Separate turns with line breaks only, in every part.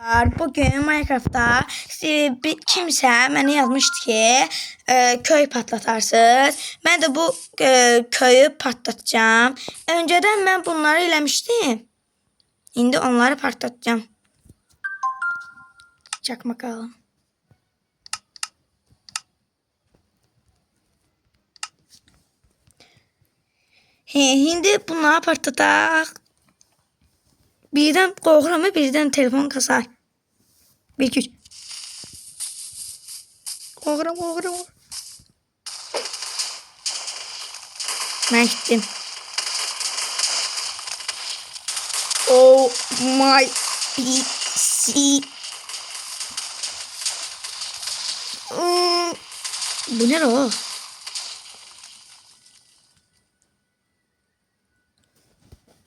Bugün Minecraft'ta kimsə mənə yazmışdı ki, köy patlatarsınız. Mən də bu köyü patlatacağım. Önceden mən bunları eləmişdim. İndi onları patlatacağım. Çakmak alalım. Şimdi bunları patlatak. Birden qorxuram, birden telefon kasar. 1 2 3. Qorxuram. Mən gittim. Oh my PC. Bu ne o?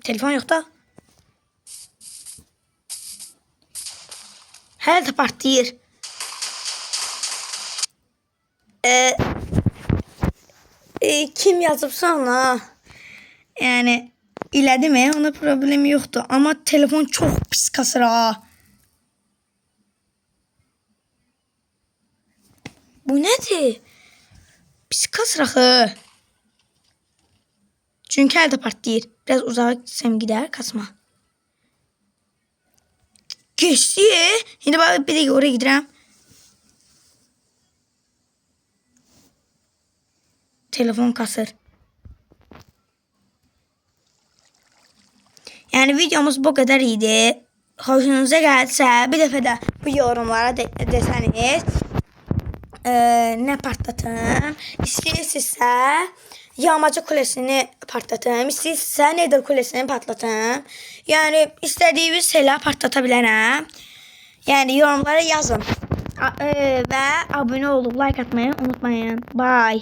Telefon yok da. Her de partlayır. Kim yazıbsa ona. Yani ilədi mi? Ona problemi yoktu. Ama telefon çok pis kasır ha. Bu nedir? Pis kasır axı. Çünkü əldə partlayır. Biraz uzağa gitsem gider kasma. Geçti. Şimdi bak bir de oraya giderim. Telefon kasır. Yani videomuz bu kadar iyiydi. Hoşunuza gelse bir defa da bu yorumlara deseniz ne patlatın. İstəyirsinizsə Yağmacı Kulesini patlatın. İstəyirsinizsə Nether Kulesini patlatın. Yani istediğiniz şeyler patlatabilirim. Yani yorumlara yazın. Ve abone olup like atmayı unutmayın. Bye.